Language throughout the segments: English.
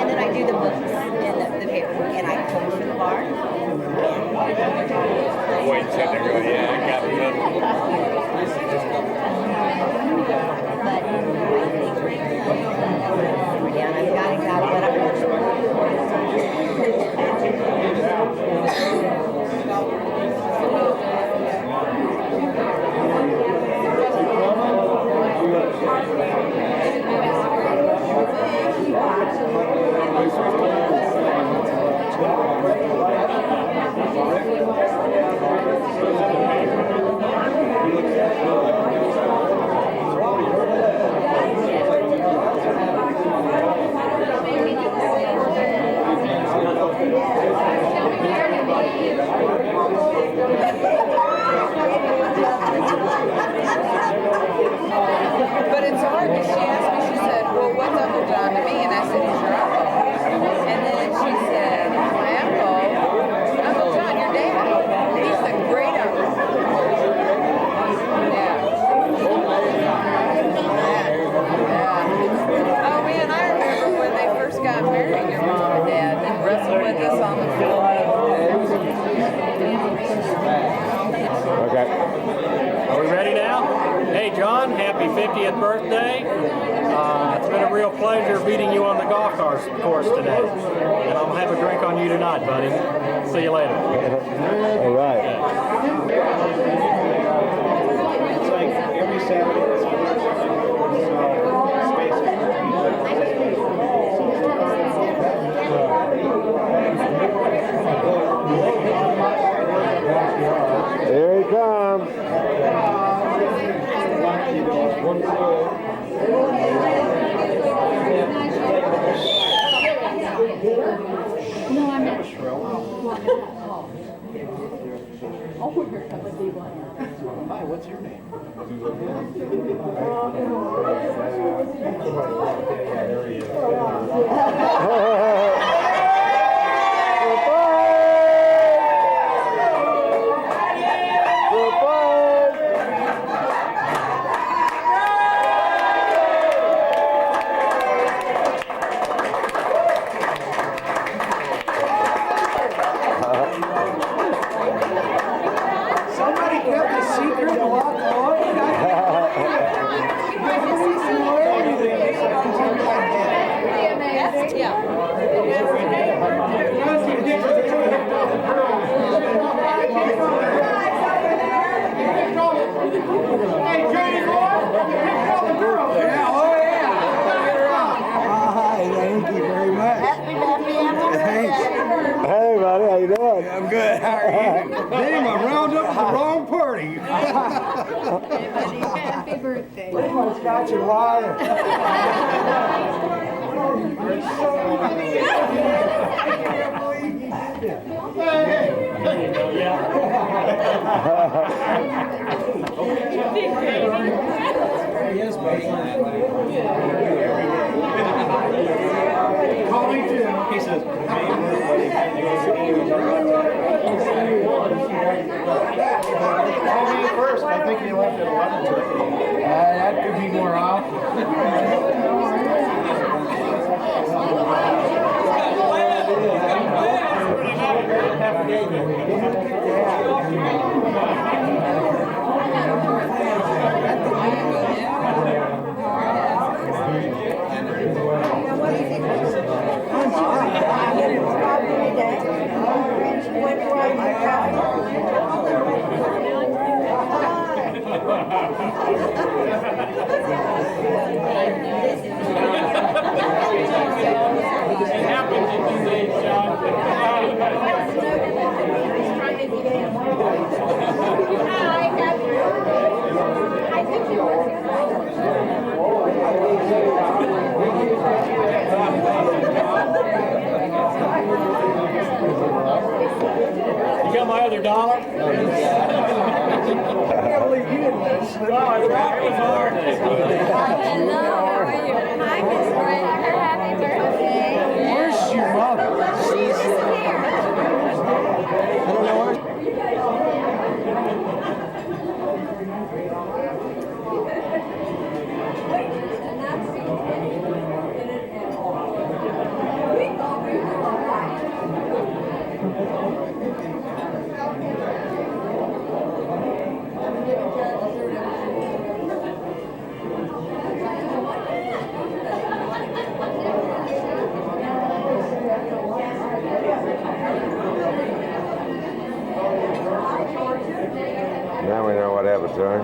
And then I do the books and the paper, and I coach for the bar. Wait a second, go, yeah, I got it. But yeah, I've got exactly what But it's hard because she asked me, she said, well, what's Uncle John to me? And I said, he's your uncle. And then she said, my uncle, Uncle John, your dad, he's the great uncle. Yeah. Oh man, I remember when they first got married, your mom and dad, and wrestled with us on the floor. Okay. Are we ready now? Hey John, happy 50th birthday. It's been a real pleasure meeting you on the golf course today. And I'll have a drink on you tonight, buddy. See you later. All right. It's like every Saturday. Here he comes. No, I'm not. Oh, we're coming to one. Hi, what's your name? Somebody kept a secret Loch, Lloyd. That's Tim. Hi, thank you very much. Thanks. Hey, buddy, how you doing? I'm good. How are you? Damn, I round up the wrong party. Happy birthday. Pretty much got your wire. Yes, buddy. Call me too. He says, call me first. I think he left at 11 today. That could be more off. You got my other dollar? I can't believe you didn't miss. Oh, it was hard. Hello, how are you? Hi, Miss Brenda. Happy birthday. Where's your mother? She's here. I don't know where. Now we know what happened to her.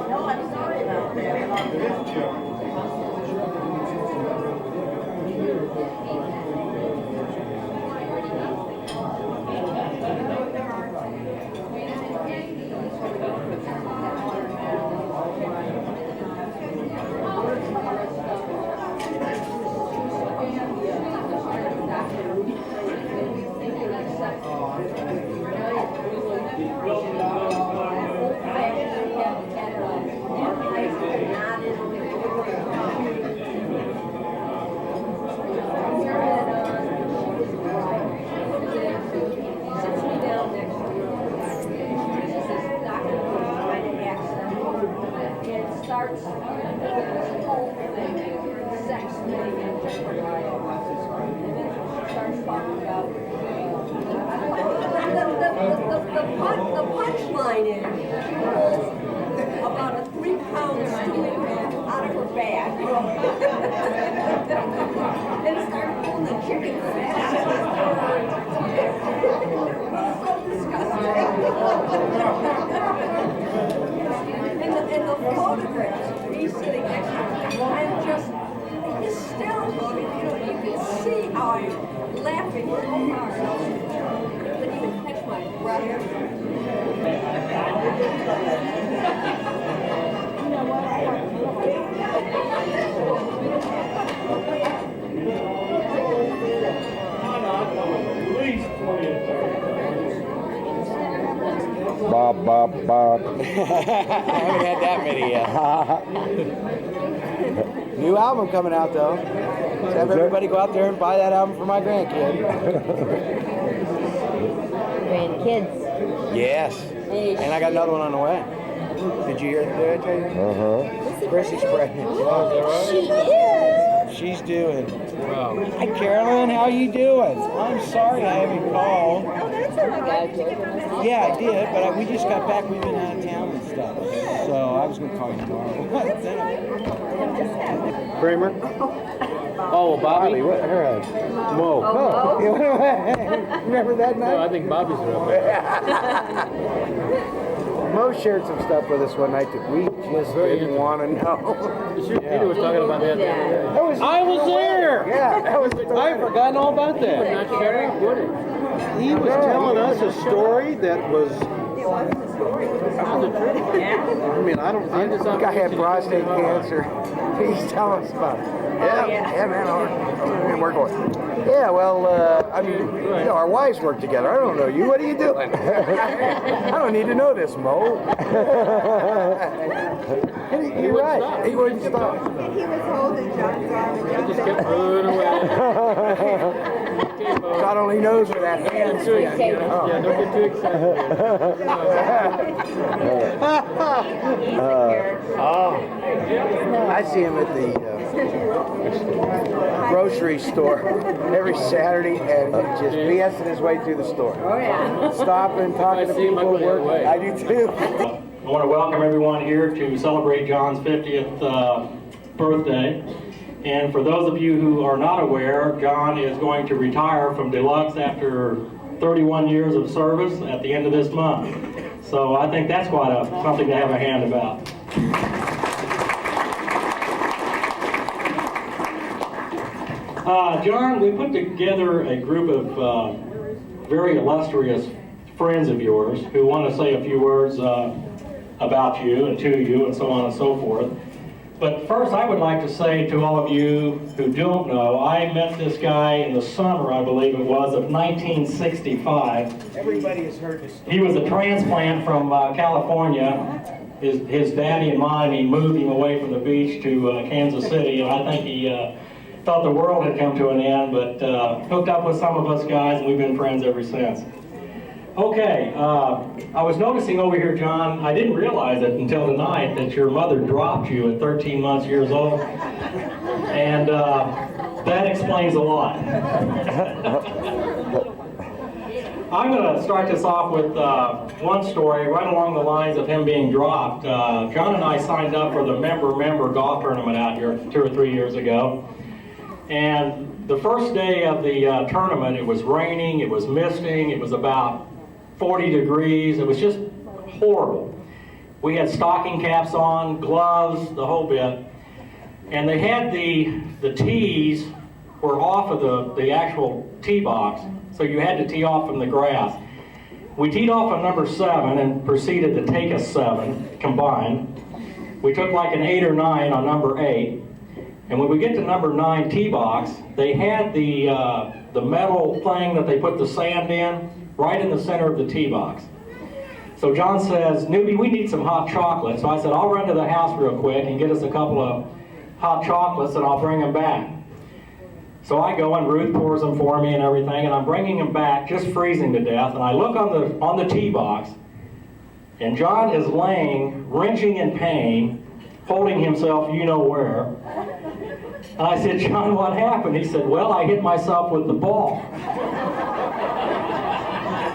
No, I'm sorry about that. Starts the whole thing, sex thing, and then starts talking about the punchline is she pulls about a 3-pound steaming bag out of her bag and starts pulling the chicken fat out of her. So disgusting. And the photographs, he's sitting next to me, I'm just hysterical. I mean, you can see how I'm laughing so hard. I couldn't even catch my breath. You know what? Bob, Bob, Bob. I haven't had that many yet. New album coming out though. So have everybody go out there and buy that album for my grandkid. Grandkids. Yes. And I got another one on the way. Did you hear that, Jay? Uh-huh. Chrissy's pregnant. She is. She's doing. Hi, Carolyn. How you doing? I'm sorry I haven't called. Oh, that's all right. Yeah, I did, but we just got back. We've been out of town and stuff. So I was going to call you tomorrow. Kramer? Oh, Bobby. What? Her Mo. Oh. Remember that night? No, I think Bobby's around there. Mo shared some stuff with us one night that we just didn't want to know. Peter was talking about that the other day. I was there! Yeah, that was I've forgotten all about that. Not shut up, would it? He was telling us a story that was I mean, I think I had prostate cancer. He's telling us about it. Yeah, man. We're going. Yeah, well, I mean, you know, our wives work together. I don't know you. What are you doing? I don't need to know this, Mo. You're right. He wouldn't stop. He was holding John's arm and John Just kept moving away. God only knows where that hand's been. Yeah, don't get too excited. I see him at the grocery store every Saturday, and he's just BSing his way through the store. Oh, yeah. Stopping, talking to people, working. I do too. I want to welcome everyone here to celebrate John's 50th birthday. And for those of you who are not aware, John is going to retire from Deluxe after 31 years of service at the end of this month. So I think that's quite something to have a hand about. John, we put together a group of very illustrious friends of yours who want to say a few words about you and to you and so on and so forth. But first, I would like to say to all of you who don't know, I met this guy in the summer, I believe it was, of 1965. Everybody has heard this. He was a transplant from California. His daddy and mommy moved him away from the beach to Kansas City, and I think he thought the world had come to an end, but hooked up with some of us guys, and we've been friends ever since. Okay, I was noticing over here, John, I didn't realize it until tonight that your mother dropped you at 13 years old, and that explains a lot. I'm going to start this off with one story right along the lines of him being dropped. John and I signed up for the member golf tournament out here 2 or 3 years ago, and the first day of the tournament, it was raining, it was misting, it was about 40 degrees. It was just horrible. We had stocking caps on, gloves, the whole bit. And they had the tees were off of the actual tee box, so you had to tee off from the grass. We teed off on number 7 and proceeded to take a 7 combined. We took like an 8 or 9 on number 8. And when we get to number 9 tee box, they had the metal thing that they put the sand in right in the center of the tee box. So John says, "Newbie, we need some hot chocolate." So I said, "I'll run to the house real quick and get us a couple of hot chocolates and I'll bring them back." So I go and Ruth pours them for me and everything, and I'm bringing them back just freezing to death. And I look on the tee box, and John is laying, wrenching in pain, holding himself you know where. And I said, "John, what happened?" He said, "Well, I hit myself with the ball."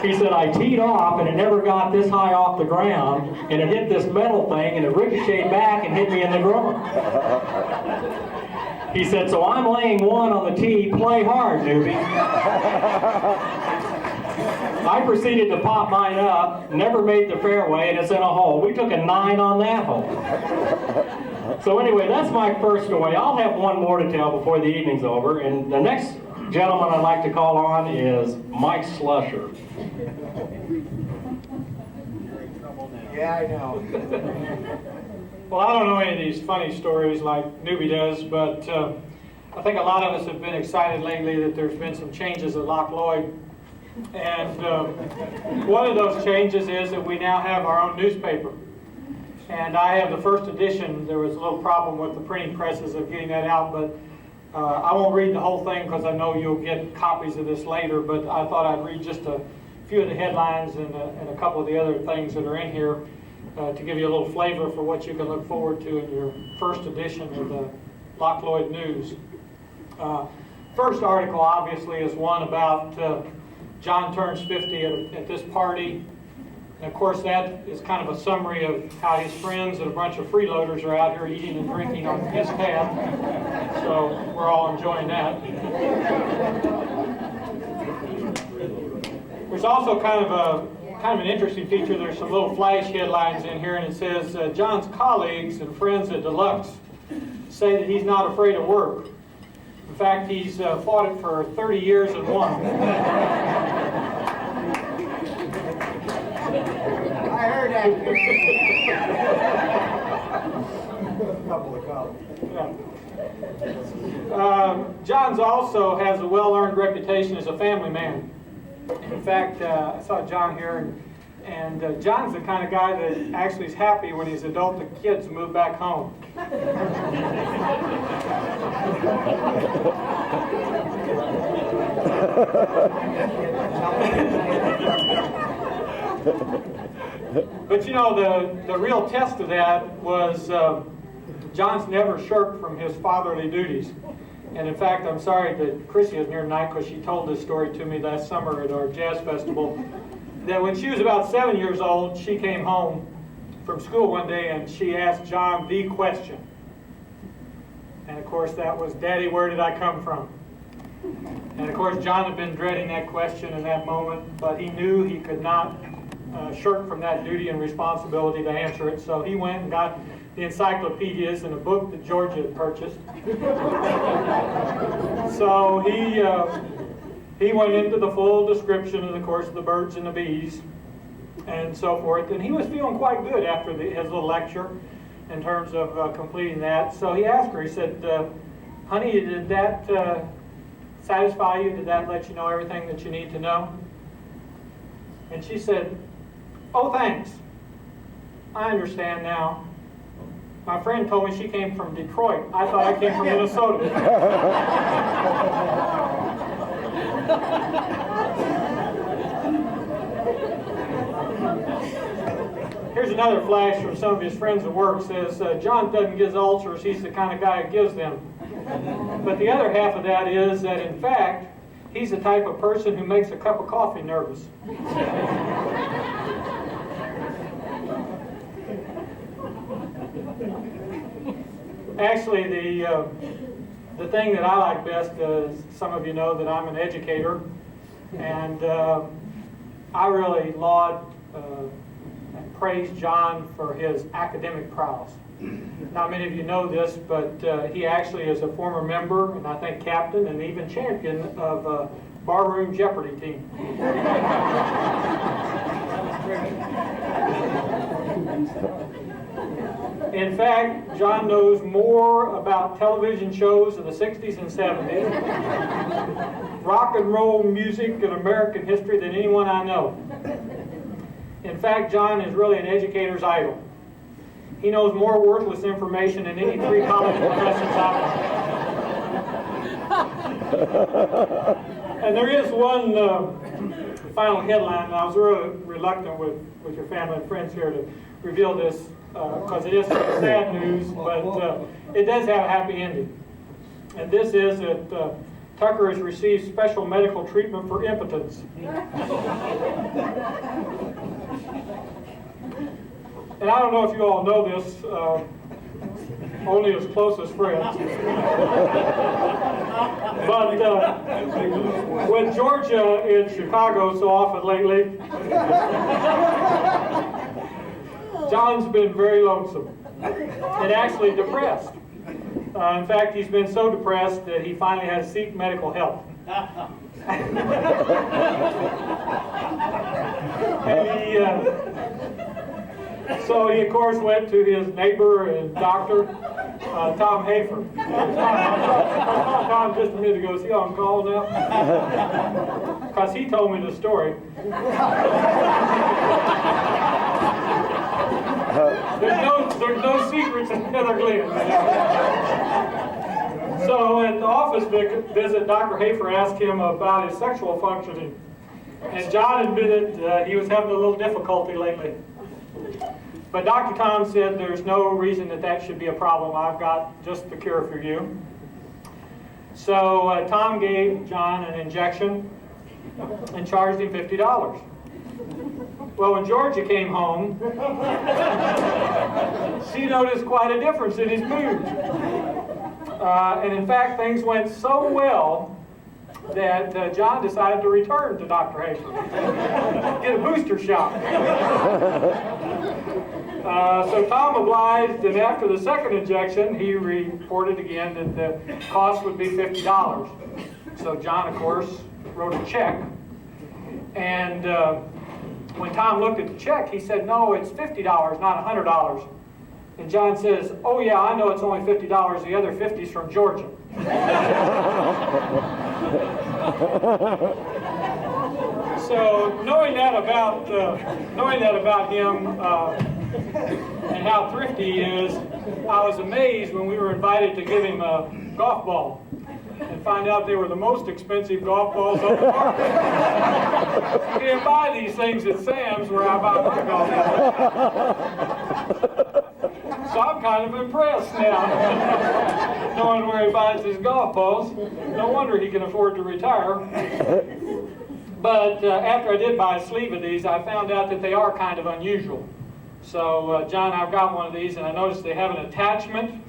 He said, "I teed off and it never got this high off the ground, and it hit this metal thing and it ricocheted back and hit me in the groin." He said, "So I'm laying 1 on the tee, play hard, newbie." I proceeded to pop mine up, never made the fairway, and it's in a hole. We took a 9 on that hole. So anyway, that's my first story. I'll have one more to tell before the evening's over, and the next gentleman I'd like to call on is Mike Slusher. Yeah, I know. Well, I don't know any of these funny stories like Newbie does, but I think a lot of us have been excited lately that there's been some changes at Loch Lloyd. And one of those changes is that we now have our own newspaper. And I have the first edition. There was a little problem with the printing presses of getting that out, but I won't read the whole thing because I know you'll get copies of this later, but I thought I'd read just a few of the headlines and a couple of the other things that are in here to give you a little flavor for what you can look forward to in your first edition of the Loch Lloyd News. First article, obviously, is one about John turns 50 at this party. And of course, that is kind of a summary of how his friends and a bunch of freeloaders are out here eating and drinking on his tab. So we're all enjoying that. There's also kind of an interesting feature. There's some little flash headlines in here, and it says, John's colleagues and friends at Deluxe say that he's not afraid of work. In fact, he's fought it for 30 years and won. I heard word accurate. John's also has a well-earned reputation as a family man. In fact, I saw John here, and John's the kind of guy that actually is happy when his adult kids move back home. But you know, the real test of that was John's never shirked from his fatherly duties. And in fact, I'm sorry that Chrissy isn't here tonight because she told this story to me last summer at our jazz festival, that when she was about 7 years old, she came home from school one day and she asked John the question. And of course that was, "Daddy, where did I come from?" And of course John had been dreading that question in that moment, but he knew he could not shirk from that duty and responsibility to answer it. So he went and got the encyclopedias and a book that Georgia had purchased. So he went into the full description of the course of the birds and the bees and so forth. And he was feeling quite good after his little lecture in terms of completing that. So he asked her, he said, "Honey, did that satisfy you? Did that let you know everything that you need to know?" And she said, "Oh, thanks. I understand now. My friend told me she came from Detroit. I thought I came from Minnesota." Here's another flash from some of his friends at work. Says, John doesn't give ulcers. He's the kind of guy who gives them. But the other half of that is that, in fact, he's the type of person who makes a cup of coffee nervous. Actually, the thing that I like best is, some of you know that I'm an educator, and I really laud and praise John for his academic prowess. Not many of you know this, but he actually is a former member, and I think captain, and even champion of Barroom Jeopardy team. In fact, John knows more about television shows of the 60s and 70s, rock and roll music, and American history than anyone I know. In fact, John is really an educator's idol. He knows more worthless information than any 3 college professors out there. And there is one final headline, and I was really reluctant with your family and friends here to reveal this because it is sad news, but it does have a happy ending. And this is that Tucker has received special medical treatment for impotence. And I don't know if you all know this, only his closest friends. But with Georgia in Chicago so often lately, John's been very lonesome and actually depressed. In fact, he's been so depressed that he finally had to seek medical help. And so he, of course, went to his neighbor and doctor, Tom Hafer. Tom just a minute ago, is he on call now? Because he told me the story. There's no secrets in Heather Glen. So at the office visit, Dr. Hafer asked him about his sexual functioning. And John admitted he was having a little difficulty lately. But Dr. Tom said there's no reason that should be a problem. I've got just the cure for you. So Tom gave John an injection and charged him $50. Well, when Georgia came home, she noticed quite a difference in his mood. And in fact, things went so well that John decided to return to Dr. Hafer, get a booster shot. So Tom obliged, and after the second injection, he reported again that the cost would be $50. So John, of course, wrote a check, and when Tom looked at the check, he said, no, it's $50, not $100. And John says, oh yeah, I know it's only $50. The other 50's from Georgia. So knowing that about him and how thrifty he is, I was amazed when we were invited to give him a golf ball and find out they were the most expensive golf balls on the market. You can't buy these things at Sam's where I buy my golf balls. So I'm kind of impressed now, knowing where he buys his golf balls. No wonder he can afford to retire. But after I did buy a sleeve of these, I found out that they are kind of unusual. So, John, I've got one of these, and I noticed they have an attachment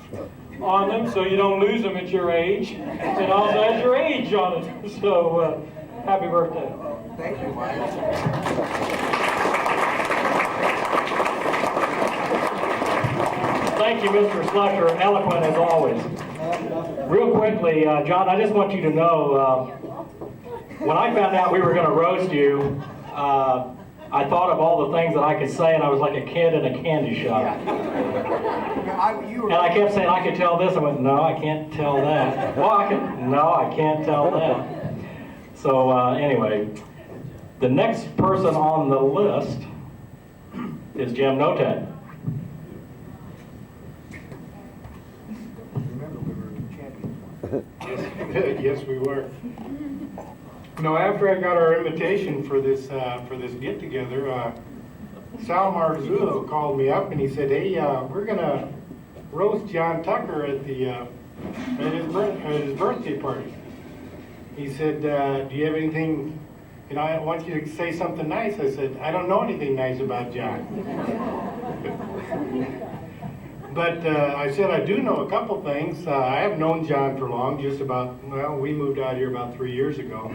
on them, so you don't lose them at your age. It also has your age on it. So, happy birthday. Thank you, Mike. Thank you, Mr. Slusher. Eloquent as always. Real quickly, John, I just want you to know, when I found out we were going to roast you, I thought of all the things that I could say, and I was like a kid in a candy shop. And I kept saying, I could tell this. I went, no, I can't tell that. Well, no, I can't tell that. So anyway, the next person on the list is Jim Notek. Remember, we were champions. Yes, we were. No, after I got our invitation for this get together, Sal Marzullo called me up and he said, "Hey, we're gonna roast John Tucker at his birthday party." He said, "Do you have anything? You know, I want you to say something nice." I said, "I don't know anything nice about John." But I said, I do know a couple things. I have known John for long, we moved out here about 3 years ago.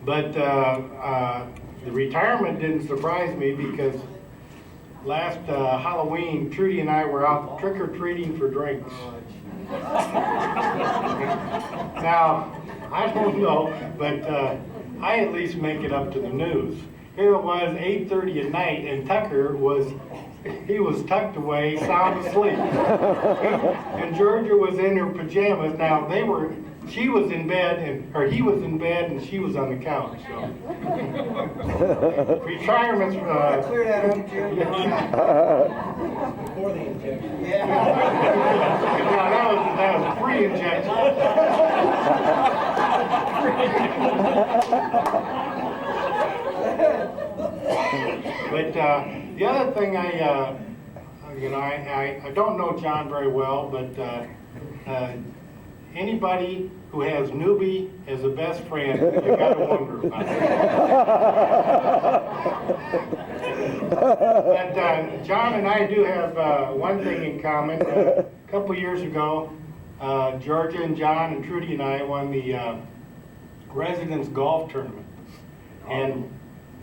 But the retirement didn't surprise me because last Halloween, Trudy and I were out trick-or-treating for drinks. Now, I don't know, but I at least make it up to the news. Here it was, 8:30 at night, and Tucker was tucked away, sound asleep. And Georgia was in her pajamas. Now he was in bed and she was on the couch. So. Retirement's Clear that up, Jim. Before the injection. Yeah. Now that was a pre-injection. But the other thing I don't know John very well, but anybody who has Newbie as a best friend, you gotta wonder about it. But John and I do have one thing in common. A couple years ago, Georgia and John and Trudy and I won the Residence Golf Tournament. And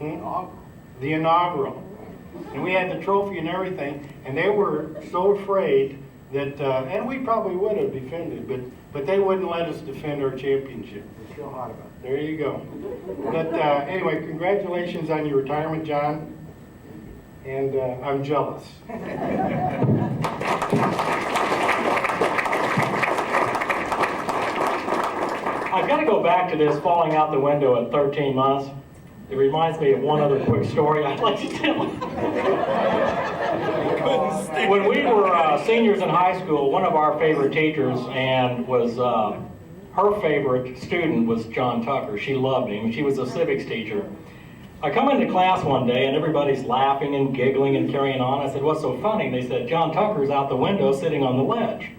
the inaugural. And we had the trophy and everything, and they were so afraid that, and we probably would have defended, but they wouldn't let us defend our championship. Feel hot about it. There you go. But anyway, congratulations on your retirement, John. And I'm jealous. I've got to go back to this falling out the window at 13 months. It reminds me of one other quick story I'd like to tell. When we were seniors in high school, one of our favorite teachers and was her favorite student was John Tucker. She loved him. She was a civics teacher. I come into class one day and everybody's laughing and giggling and carrying on. I said, "What's so funny?" They said, "John Tucker's out the window sitting on the ledge."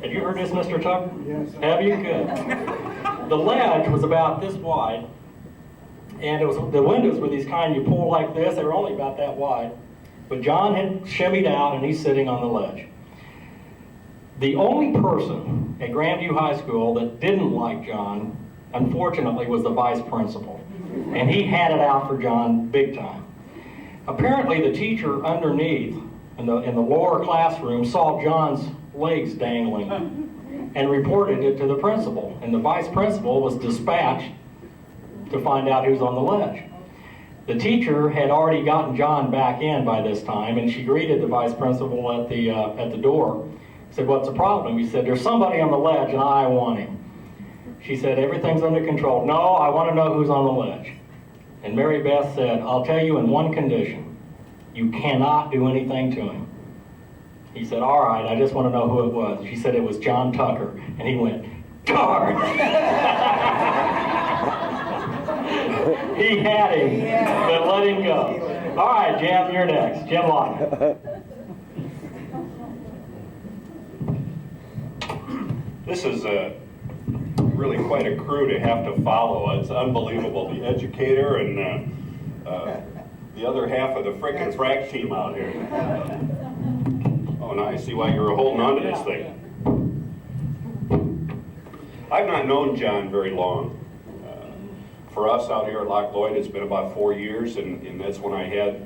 Have you heard this, Mr. Tucker? Yes. Have you? Good. The ledge was about this wide. And the windows were these kind you pull like this. They were only about that wide. But John had shimmied out and he's sitting on the ledge. The only person at Grandview High School that didn't like John, unfortunately, was the vice principal. And he had it out for John big time. Apparently the teacher underneath in the lower classroom saw John's legs dangling and reported it to the principal. And the vice principal was dispatched to find out who's on the ledge. The teacher had already gotten John back in by this time, and she greeted the vice principal at the door. Said, "What's the problem?" He said, "There's somebody on the ledge and I want him." She said, "Everything's under control." "No, I want to know who's on the ledge." And Mary Beth said, "I'll tell you in one condition. You cannot do anything to him." He said, "All right, I just want to know who it was." She said, "It was John Tucker." And he went, "Darn!" He had him, but let him go. All right, Jim, you're next. Jim Loch. This is really quite a crew to have to follow. It's unbelievable. The educator and the other half of the frickin' frack team out here. Oh, now I see why you were holding on to this thing. I've not known John very long. For us out here at Loch Lloyd, it's been about 4 years, and that's when I had,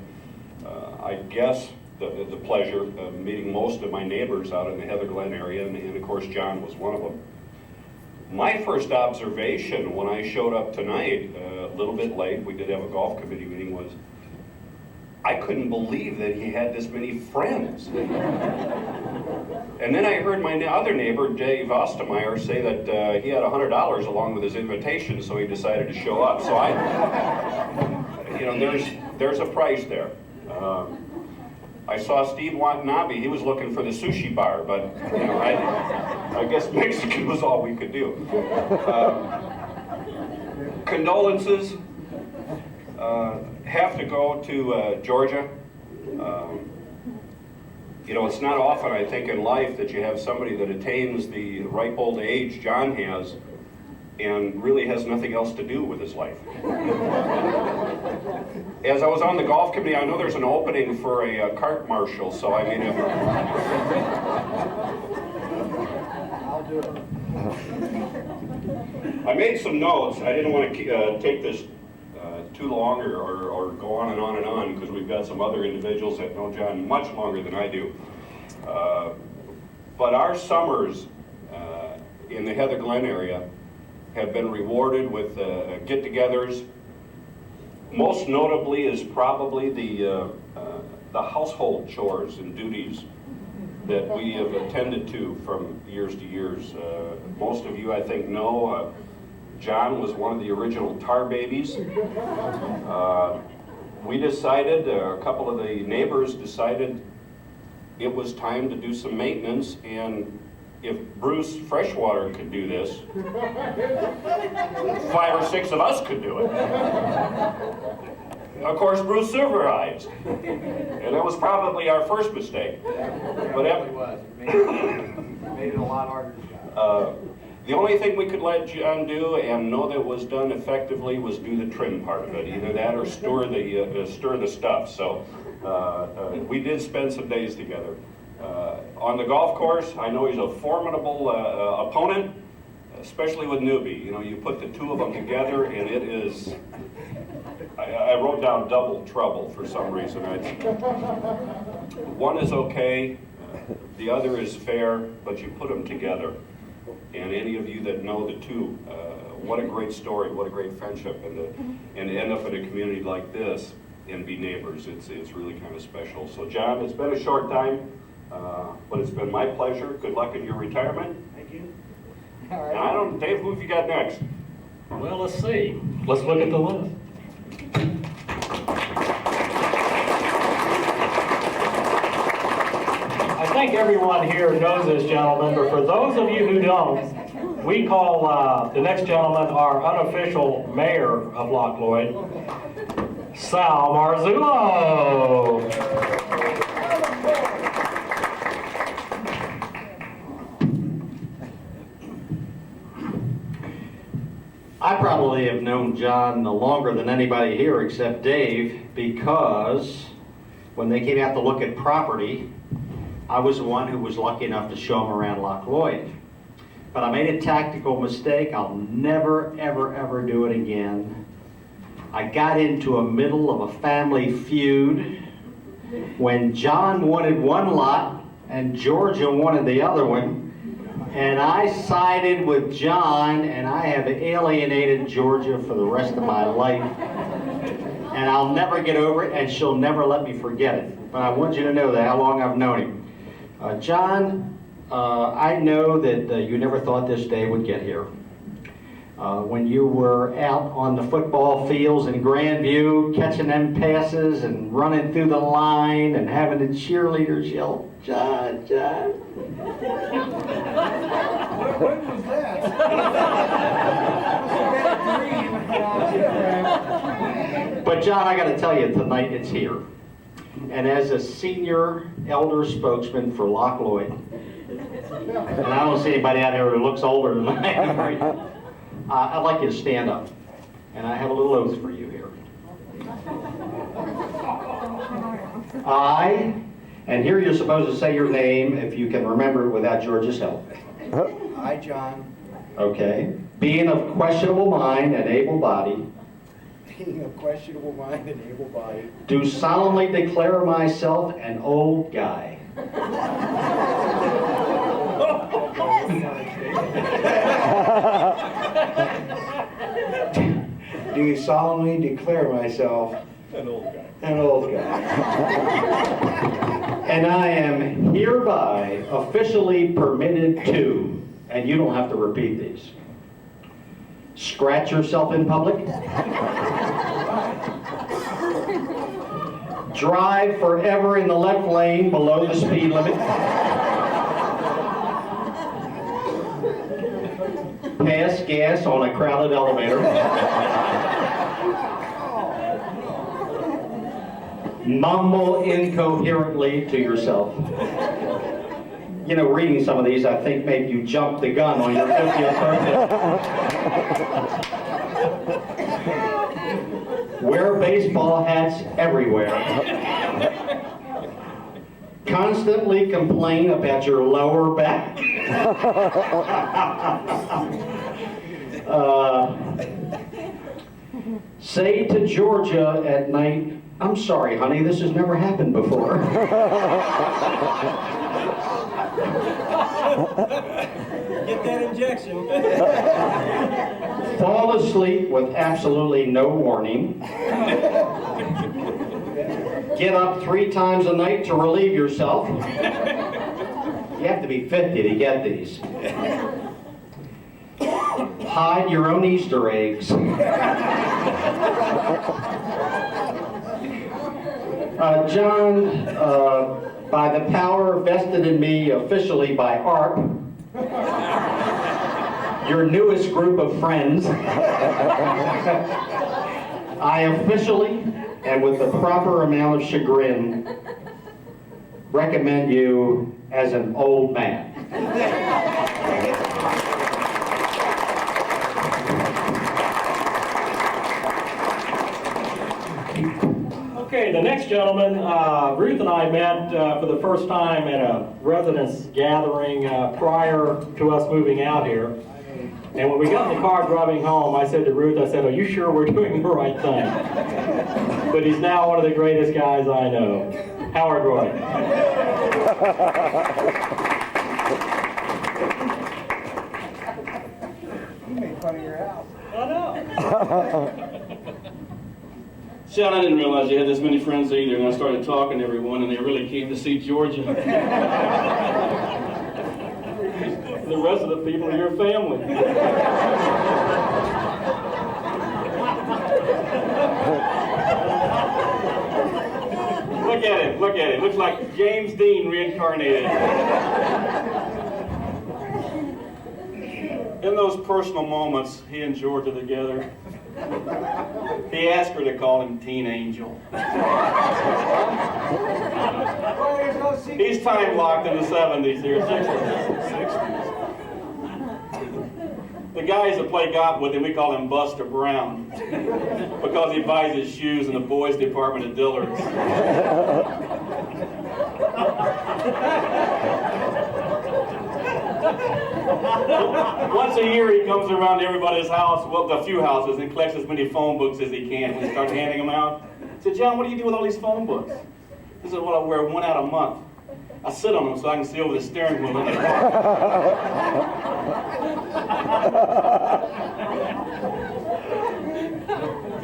I guess, the pleasure of meeting most of my neighbors out in the Heather Glen area, and of course John was one of them. My first observation when I showed up tonight, a little bit late, we did have a golf committee meeting, was I couldn't believe that he had this many friends. And then I heard my other neighbor, Dave Ostemeyer, say that he had $100 along with his invitation, so he decided to show up. So there's a price there. I saw Steve Watanabe. He was looking for the sushi bar, but I guess Mexican was all we could do. Condolences have to go to Georgia. It's not often, I think, in life that you have somebody that attains the ripe old age John has and really has nothing else to do with his life. As I was on the golf committee, I know there's an opening for a cart marshal, so I mean, I made some notes. I didn't want to take this too long or go on and on and on, because we've got some other individuals that know John much longer than I do. But our summers in the Heather Glen area have been rewarded with get-togethers. Most notably is probably the household chores and duties that we have attended to from years to years. Most of you, I think, know John was one of the original tar babies. We decided, a couple of the neighbors decided it was time to do some maintenance, and if Bruce Freshwater could do this, 5 or 6 of us could do it. Of course, Bruce supervised, and that was probably our first mistake. But it was. Made it a lot harder. The only thing we could let John do and know that it was done effectively was do the trim part of it, either that or stir the stuff. So we did spend some days together. On the golf course, I know he's a formidable opponent, especially with newbie. You put the two of them together, and it is. I wrote down double trouble for some reason. One is okay, the other is fair, but you put them together. And any of you that know the two, what a great story, what a great friendship, and to end up in a community like this and be neighbors, it's really kind of special. So John, it's been a short time, but it's been my pleasure. Good luck in your retirement. Thank you. And Dave, who have you got next? Well, let's see. Let's look at the list. I think everyone here knows this gentleman, but for those of you who don't, we call the next gentleman our unofficial mayor of Loch Lloyd, Sal Marzullo. I probably have known John longer than anybody here except Dave, because when they came out to look at property, I was the one who was lucky enough to show them around Loch Lloyd. But I made a tactical mistake. I'll never, ever, ever do it again. I got into a middle of a family feud when John wanted one lot and Georgia wanted the other one. And I sided with John, and I have alienated Georgia for the rest of my life. And I'll never get over it, and she'll never let me forget it. But I want you to know that, how long I've known him. John, I know that you never thought this day would get here. When you were out on the football fields in Grandview, catching them passes and running through the line and having the cheerleaders yell, "John, John." When was that? But John, I got to tell you, tonight it's here. And as a senior elder spokesman for Loch Lloyd, and I don't see anybody out here who looks older than I am, I'd like you to stand up. And I have a little oath for you here. I, and here you're supposed to say your name if you can remember it without George's help. I, John, Okay. Being of questionable mind and able body, being of questionable mind and able body, do solemnly declare myself an old guy. do solemnly declare myself An old guy. An old guy. And I am hereby officially permitted to, and you don't have to repeat these, scratch yourself in public, drive forever in the left lane below the speed limit, pass gas on a crowded elevator, mumble incoherently to yourself. You know, reading some of these, I think maybe you jumped the gun on your 50th birthday. Wear baseball hats everywhere. Constantly complain about your lower back. Say to Georgia at night, "I'm sorry, honey, this has never happened before." Get that injection. Fall asleep with absolutely no warning. Get up 3 times a night to relieve yourself. You have to be 50 to get these. Hide your own Easter eggs. John, by the power vested in me officially by ARP, your newest group of friends, I officially, and with the proper amount of chagrin, recommend you as an old man. Okay, the next gentleman, Ruth and I met for the first time at a residence gathering prior to us moving out here. And when we got in the car driving home, I said to Ruth, I said, "Are you sure we're doing the right thing?" But he's now one of the greatest guys I know. Howard Roy. you made fun of your house. I know. Sean, I didn't realize you had this many friends either, and I started talking to everyone, and they really came to see Georgia. The rest of the people are your family. Look at him, look at him. Looks like James Dean reincarnated. In those personal moments, he and Georgia together, he asked her to call him Teen Angel. He's time locked in the 70s here, 60s. The guys that play golf with him, we call him Buster Brown because he buys his shoes in the boys department at Dillard's. Once a year he comes around to everybody's house, well, a few houses, and collects as many phone books as he can. We start handing them out. I said, "John, what do you do with all these phone books?" He said, "Well, I wear one out a month. I sit on them so I can see over the steering wheel in the car."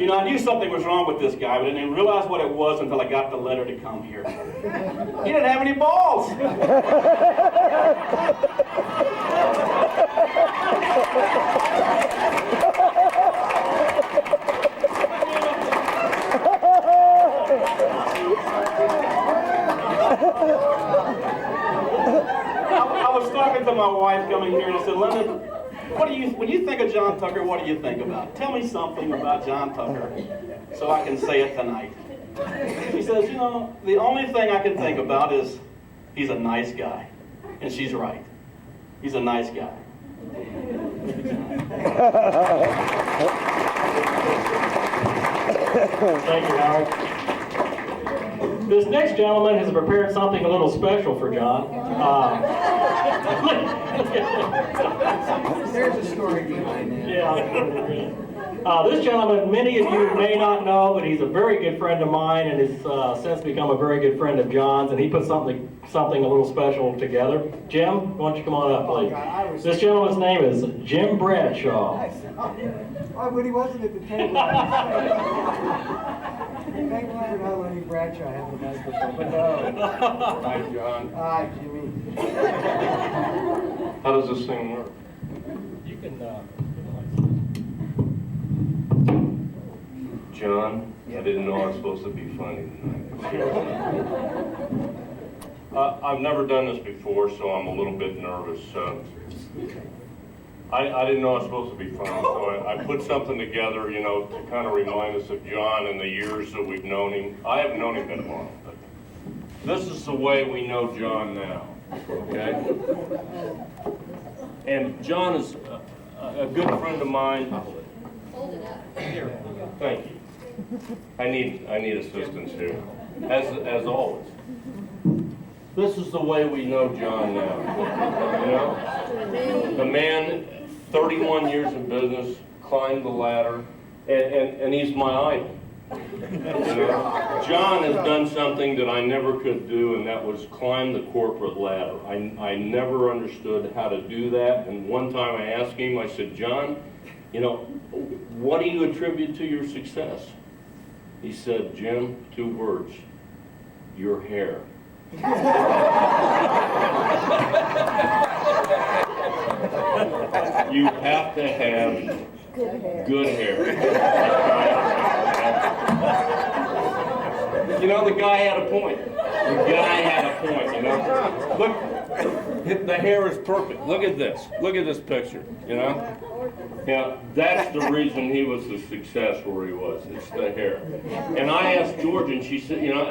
You know, I knew something was wrong with this guy, but I didn't realize what it was until I got the letter to come here. He didn't have any balls. I was talking to my wife coming here and I said, Linda, when you think of John Tucker, what do you think about? Tell me something about John Tucker so I can say it tonight. She says, you know, the only thing I can think about is he's a nice guy. And she's right. He's a nice guy. Thank you, Howard. This next gentleman has prepared something a little special for John. There's a story behind that. Yeah. This gentleman, many of you may not know, but he's a very good friend of mine and has since become a very good friend of John's, and he put something a little special together. Jim, why don't you come on up, please? This gentleman's name is Jim Bradshaw. Oh, but he wasn't at the table. Thank you for not letting Bradshaw have the microphone. But no. Hi, John. Hi, Jimmy. How does this thing work? You can. John, I didn't know I was supposed to be funny tonight. I've never done this before, so I'm a little bit nervous. I didn't know I was supposed to be funny, so I put something together, you know, to kind of remind us of John and the years that we've known him. I haven't known him that long, but this is the way we know John now, okay? And John is a good friend of mine. Here, thank you. I need assistance here, as always. This is the way we know John now. You know, the man, 31 years in business, climbed the ladder, and he's my idol. You know? John has done something that I never could do, and that was climb the corporate ladder. I never understood how to do that, and one time I asked him, I said, John, you know, what do you attribute to your success? He said, Jim, 2 words, your hair. You have to have good hair. You know, the guy had a point. You know. Look, the hair is perfect. Look at this. Look at this picture, you know. Yeah, that's the reason he was the success where he was. It's the hair. And I asked George, and she said, you know,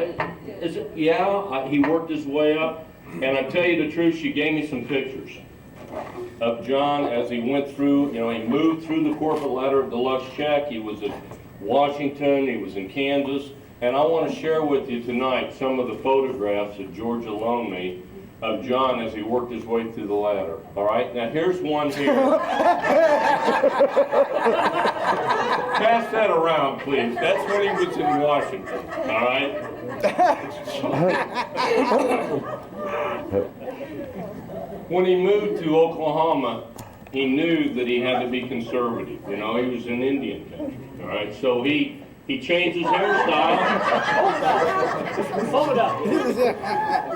is it? Yeah, he worked his way up. And I tell you the truth, she gave me some pictures of John as he went through. You know, he moved through the corporate ladder at the Loch Check. He was at Washington. He was in Kansas. And I want to share with you tonight some of the photographs that Georgia loaned me of John as he worked his way through the ladder. All right, now here's one here. Pass that around, please. That's when he was in Washington. All right. When he moved to Oklahoma, he knew that he had to be conservative. You know, he was in Indian country. All right, so he changed his hairstyle. Hold it up.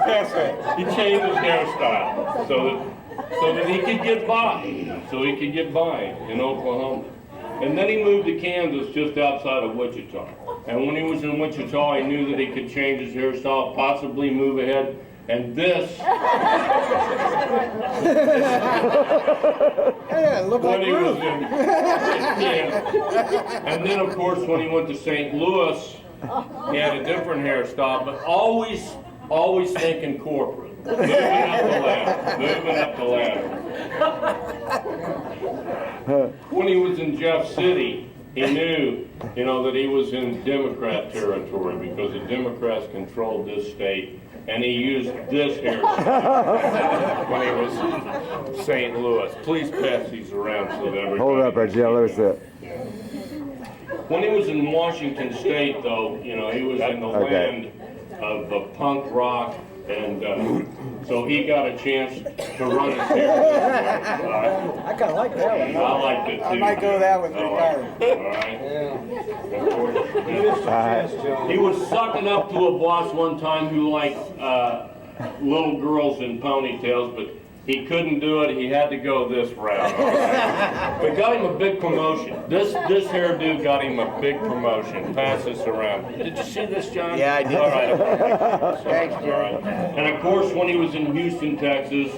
Pass that. He changed his hairstyle so that he could get by. So he could get by in Oklahoma. And then he moved to Kansas just outside of Wichita. And when he was in Wichita, he knew that he could change his hairstyle, possibly move ahead. And this, Yeah, look when like he was Ruth. in Kansas. And then, of course, when he went to St. Louis, he had a different hairstyle, but always thinking corporate. Moving up the ladder. When he was in Jeff City, he knew, you know, that he was in Democrat territory because the Democrats controlled this state. And he used this hairstyle when he was in St. Louis. Please pass these around so that everybody... Hold up, Joe. Let me see it. When he was in Washington State, though, you know, he was in the land of punk rock and so he got a chance to run his hair. I kind of like that one. I liked it too. I might go that with All retirement. right. He was sucking up to a boss one time who liked little girls in ponytails, but he couldn't do it. He had to go this route. But got him a big promotion. This hairdo got him a big promotion. Pass this around. Did you see this, John? Yeah, I did. All right. Thanks, All right. And of course, when he was in Houston, Texas,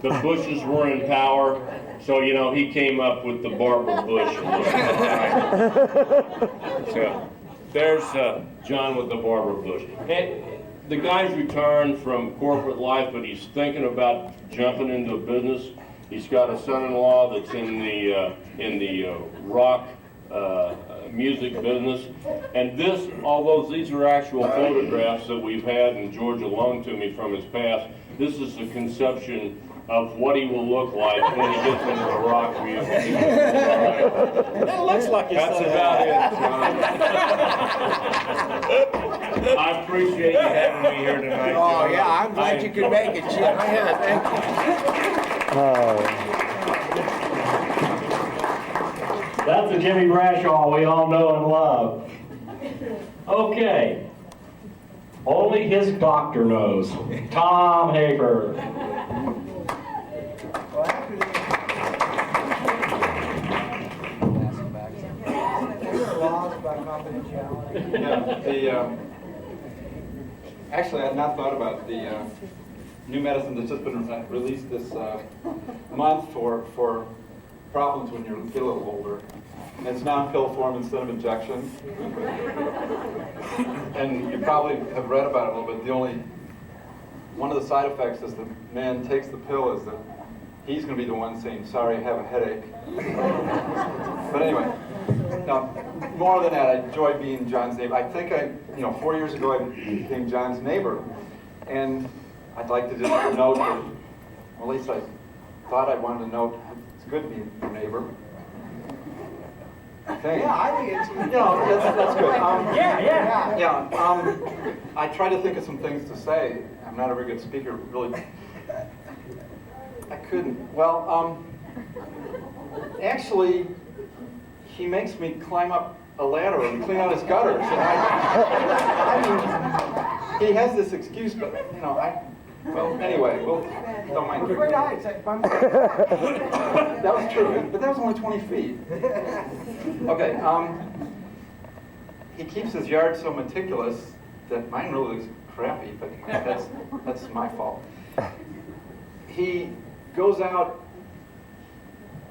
the Bushes were in power. So, you know, he came up with the Barbara Bush look. So, there's John with the Barbara Bush. And the guy's returned from corporate life, but he's thinking about jumping into business. He's got a son-in-law that's in the rock music business. And this, although these are actual photographs that we've had and Georgia loaned to me from his past, this is a conception of what he will look like when he gets into the rock music. That looks like his That's son. about it, John. I appreciate you having me here tonight, Oh, John. yeah, I'm glad you could make it, Chip. Yeah, thank you. That's the Jimmy Bradshaw we all know and love. Okay. Only his doctor knows. Tom Hafer. Actually, I had not thought about the new medicine that's just been released this month for problems when you get a little older. And it's non-pill form instead of injection. And you probably have read about it a little bit. One of the side effects as the man takes the pill is that he's going to be the one saying, sorry, I have a headache. But anyway, now, more than that, I enjoy being John's neighbor. I think 4 years ago, I became John's neighbor. And I'd like to just note that, well, at least I thought I wanted to note, it's good being your neighbor. I think. Yeah, I think it's, that's good. Yeah. I try to think of some things to say. I'm not a very good speaker, really. I couldn't. Well, actually, he makes me climb up a ladder and clean out his gutters. And I mean, he has this excuse, but well, anyway, don't mind. great eyes. That was true, but that was only 20 feet. Okay, he keeps his yard so meticulous that mine really looks crappy, but that's my fault. He goes out,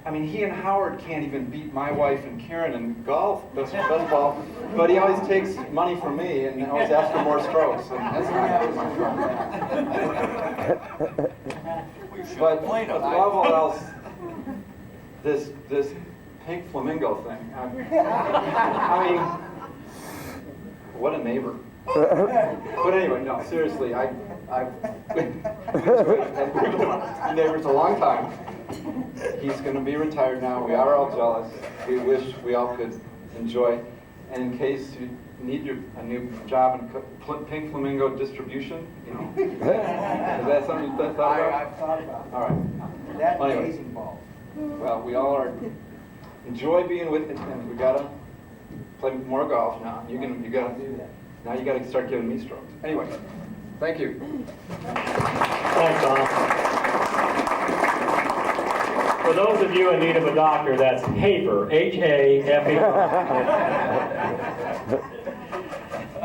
he and Howard can't even beat my wife and Karen in golf, best ball, but he always takes money from me and always asks for more strokes, and that's not my fault. But above all else, this pink flamingo thing, what a neighbor. But anyway, no, seriously, I've been neighbors a long time. He's going to be retired now. We are all jealous. We wish we all could enjoy. And in case you need a new job in pink flamingo distribution, is that something you thought about? I've thought about it. All right. That Well, anyway. amazing ball. Well, we all are enjoy being with it, and we gotta play more golf now. You gotta do that. Now you gotta start giving me strokes. Anyway, thank you. Thanks, Tom. For those of you in need of a doctor, that's Hafer, H-A-F-E-R.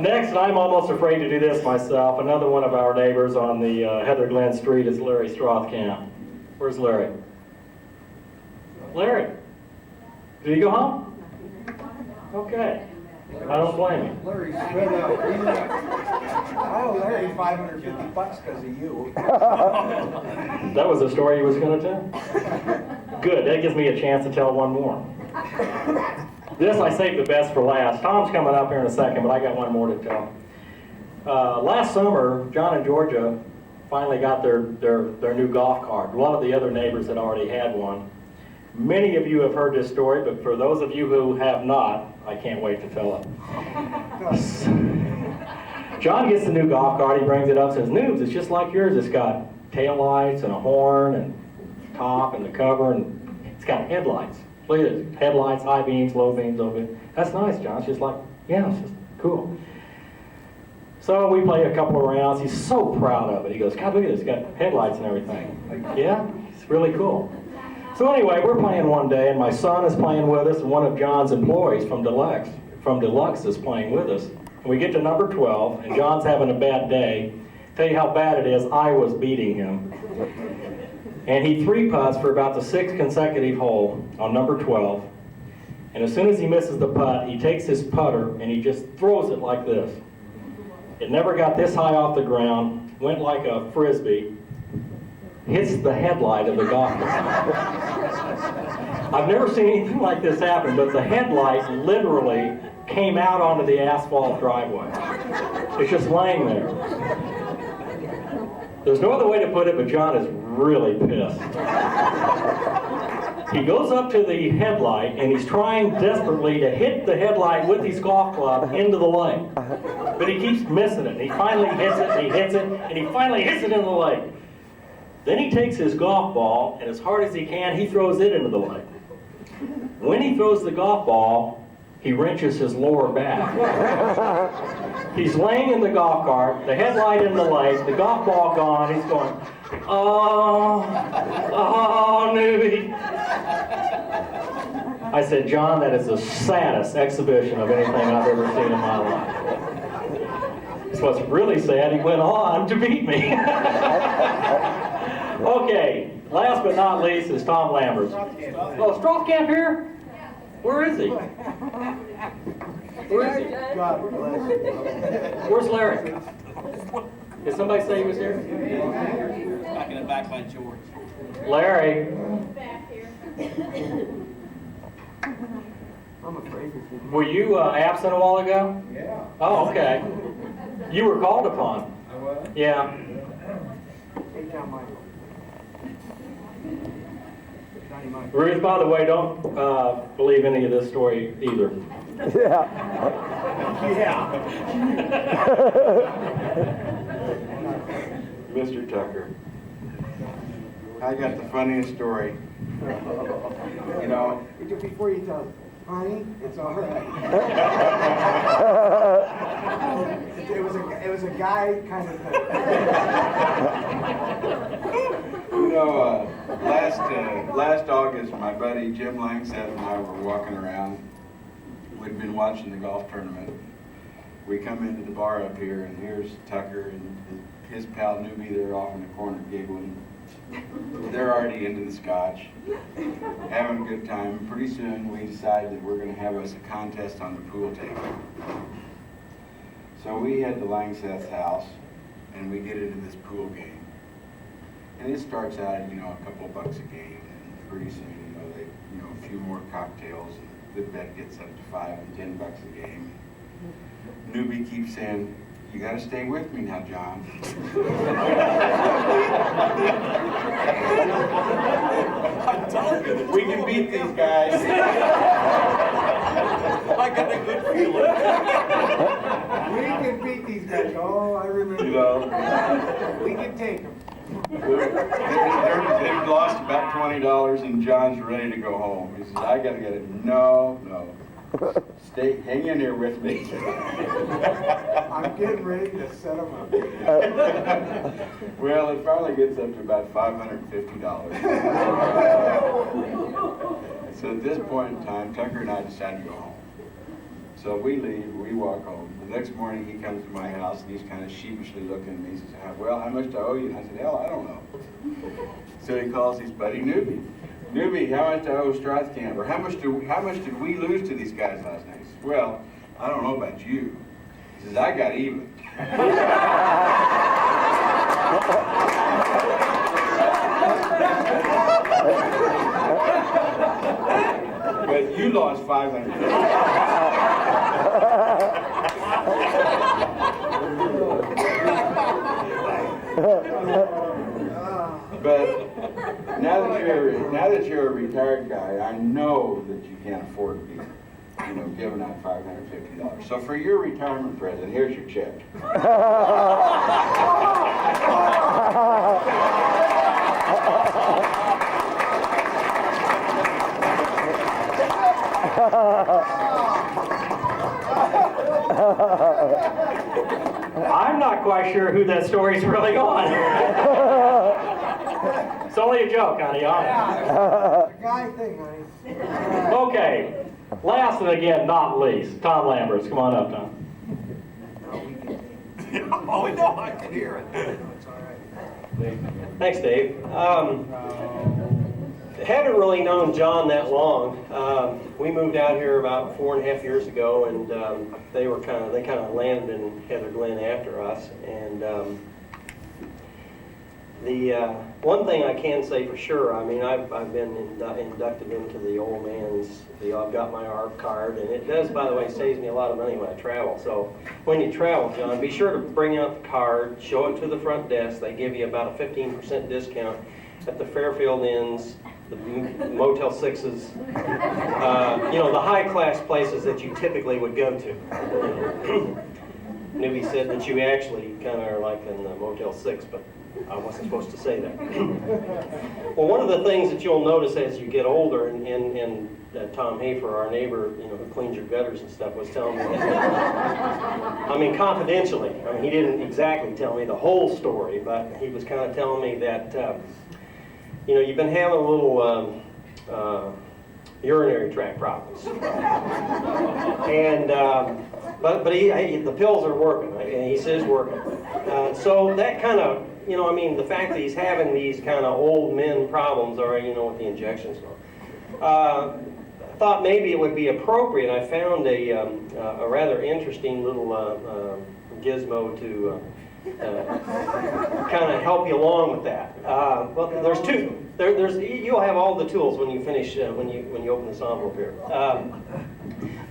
Next, and I'm almost afraid to do this myself, another one of our neighbors on the Heather Glen Street is Larry Strothkamp. Where's Larry? Larry, did he go home? Okay. I don't blame him. Larry's spread out. I owe Larry $550 because of you. That was the story he was going to tell? Good, that gives me a chance to tell one more. This I saved the best for last. Tom's coming up here in a second, but I got one more to tell. Last summer, John and Georgia finally got their new golf cart. A lot of the other neighbors had already had one. Many of you have heard this story, but for those of you who have not, I can't wait to tell it. John gets the new golf cart, he brings it up, says, "Noobs, it's just like yours. It's got tail lights and a horn and top and the cover, and it's got headlights. Look at this, headlights, high beams, low beams, low beams. That's nice, John. She's like, yeah, it's just cool. So we play a couple of rounds. He's so proud of it. He goes, God, look at this, it's got headlights and everything. Like, yeah, it's really cool. So anyway, we're playing one day, and my son is playing with us, and one of John's employees from Deluxe is playing with us. And we get to number 12, and John's having a bad day. Tell you how bad it is, I was beating him. And he 3-putts for about the 6th consecutive hole on number 12. And as soon as he misses the putt, he takes his putter and he just throws it like this. It never got this high off the ground, went like a frisbee, hits the headlight of the golf cart. I've never seen anything like this happen, but the headlight literally came out onto the asphalt driveway. It's just laying there. There's no other way to put it, but John is really pissed. He goes up to the headlight and he's trying desperately to hit the headlight with his golf club into the lake. But he keeps missing it. He finally hits it, and he hits it, and he finally hits it into the lake. Then he takes his golf ball, and as hard as he can, he throws it into the lake. When he throws the golf ball, he wrenches his lower back. He's laying in the golf cart, the headlight in the lake, the golf ball gone. He's going, oh, newbie. I said, John, that is the saddest exhibition of anything I've ever seen in my life. So what's really sad, he went on to beat me. Okay, last but not least is Tom Lambert. Oh, Strothkamp here? Where is he? Where is he? Where's Larry? Did somebody say he was here? Back in the back by George. Larry. Were you absent a while ago? Yeah. Oh, okay. You were called upon. I was? Yeah. Hey, John Michael. Johnny Michael. Ruth, by the way, don't believe any of this story either. Yeah. Mr. Tucker, I got the funniest story. You know, Before you tell, honey, it's all right. it was a guy kind of thing. you know, last August, my buddy Jim Langseth and I were walking around. We'd been watching the golf tournament. We come into the bar up here, and here's Tucker and his pal Newbie. They're off in the corner giggling. They're already into the scotch, having a good time. Pretty soon we decide that we're going to have us a contest on the pool table. So we head to Langseth's house, and we get into this pool game. And it starts out at, a couple bucks a game, and pretty soon, a few more cocktails, and the bet gets up to $5 and $10 a game. Newbie keeps saying, "You got to stay with me now, John." I'm telling you, we can beat these guys. I got a good feeling. We can beat these guys. Oh, I remember. We can take them. They've lost about $20, and John's ready to go home. He says, "I got to get it." No. Hang in here with me. I'm getting ready to set them up. Well, it finally gets up to about $550. So at this point in time, Tucker and I decide to go home. So we leave, we walk home. The next morning he comes to my house and he's kind of sheepishly looking at me. He says, "Well, how much do I owe you?" And I said, "Hell, I don't know." So he calls his buddy Newbie. "Newbie, how much do I owe Strothkamp? Or how much did we lose to these guys last night?" He says, "Well, I don't know about you." He says, "I got even." But you lost $500. But now that you're a retired guy, I know that you can't afford beer. giving out $550. So for your retirement present, here's your check. I'm not quite sure who that story's really on. It's only a joke, honey. Guy thing, honey. Okay, last and again, not least, Tom Lamberts. Come on up, Tom. Oh, no, I can hear it. Thanks, Dave. Haven't really known John that long. We moved out here about 4.5 years ago, and they kind of landed in Heather Glen after us. And the one thing I can say for sure, I mean, I've been inducted into the old man's. I've got my ARP card, and it does, by the way, saves me a lot of money when I travel. So when you travel, John, be sure to bring out the card, show it to the front desk. They give you about a 15% discount at the Fairfield Inns, the Motel 6s, the high-class places that you typically would go to. Newbie said that you actually kind of are like in the Motel 6, but I wasn't supposed to say that. Well, one of the things that you'll notice as you get older, and Tom Hafer, our neighbor, who cleans your gutters and stuff, was telling me that, I mean, confidentially, I mean, he didn't exactly tell me the whole story, but he was kind of telling me that, you've been having a little urinary tract problems. And, but the pills are working, and he says working. So that kind of, the fact that he's having these kind of old men problems, with the injections. I thought maybe it would be appropriate. I found a rather interesting little gizmo to kind of help you along with that. Well, there's two. You'll have all the tools when you finish when you open this envelope here.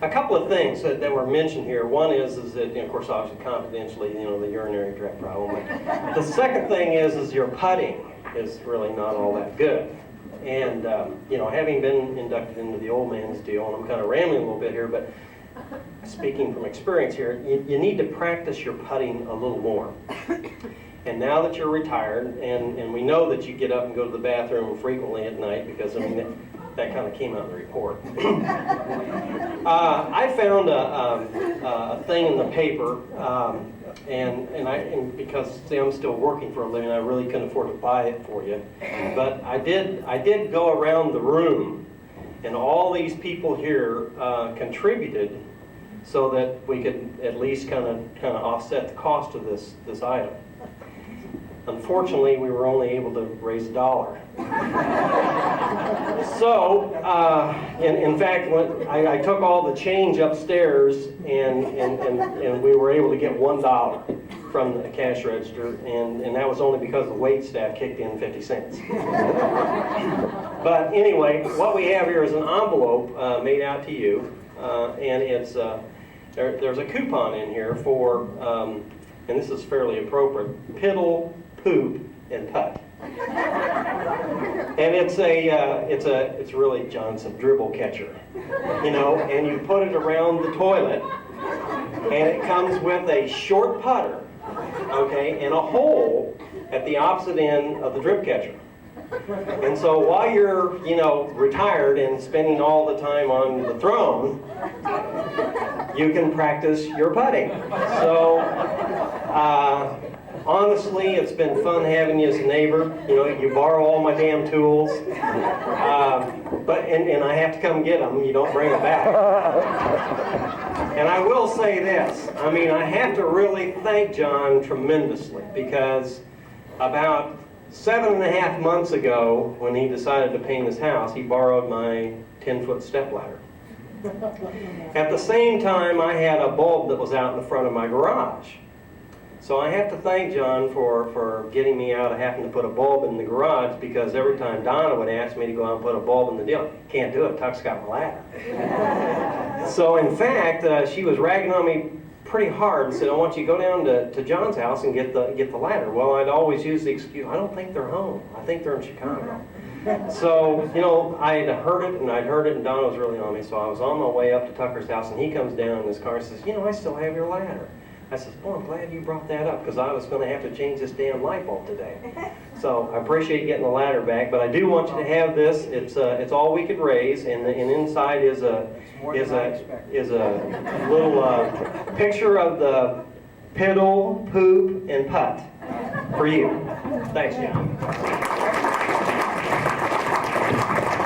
A couple of things that were mentioned here. One is that, of course, obviously confidentially, the urinary tract problem. The second thing is your putting is really not all that good. And having been inducted into the old man's deal, and I'm kind of rambling a little bit here, but speaking from experience here, you need to practice your putting a little more. And now that you're retired, and we know that you get up and go to the bathroom frequently at night, because that kind of came out in the report. I found a thing in the paper, and because see, I'm still working for a living, I really couldn't afford to buy it for you. But I did go around the room, and all these people here contributed so that we could at least kind of offset the cost of this item. Unfortunately, we were only able to raise $1. So, in fact, when I took all the change upstairs, and we were able to get $1 from the cash register, and that was only because the wait staff kicked in 50 cents. But anyway, what we have here is an envelope made out to you, and it's there's a coupon in here for, and this is fairly appropriate, piddle, poop, and putt. And it's really, John, it's a dribble catcher, and you put it around the toilet, and it comes with a short putter, okay, and a hole at the opposite end of the drip catcher. And so while you're, retired and spending all the time on the throne, you can practice your putting. So, honestly, it's been fun having you as a neighbor. You borrow all my damn tools, but I have to come get them. You don't bring them back. And I will say this. I have to really thank John tremendously, because about 7.5 months ago, when he decided to paint his house, he borrowed my 10-foot stepladder. At the same time, I had a bulb that was out in the front of my garage. So I have to thank John for getting me out of having to put a bulb in the garage, because every time Donna would ask me to go out and put a bulb in the deal, can't do it, Tuck's got my ladder. So in fact, she was ragging on me pretty hard and said, I want you to go down to John's house and get the ladder. Well, I'd always use the excuse, I don't think they're home. I think they're in Chicago. So, you know, I had heard it, and Don was really on me, so I was on my way up to Tucker's house, and he comes down in his car and says, you know, I still have your ladder. I said, oh, I'm glad you brought that up, because I was going to have to change this damn light bulb today. So I appreciate getting the ladder back, but I do want you to have this. It's all we could raise, and inside is a little picture of the piddle, poop, and putt for you. Thanks, John.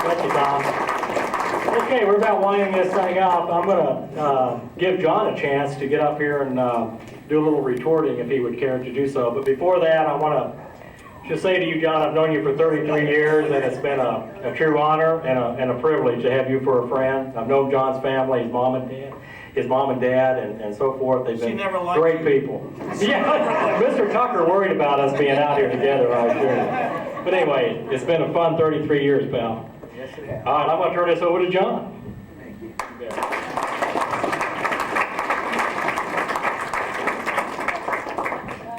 Thank you, Tom. Okay, we're about winding this thing up. I'm going to give John a chance to get up here and do a little retorting if he would care to do so. But before that, I want to just say to you, John, I've known you for 33 years, and it's been a true honor and a privilege to have you for a friend. I've known John's family, his mom and dad, and so forth. They've been great people. Yeah, Mr. Tucker worried about us being out here together, I assure you. But anyway, it's been a fun 33 years, pal. Yes, it has. All right, I'm going to turn this over to John.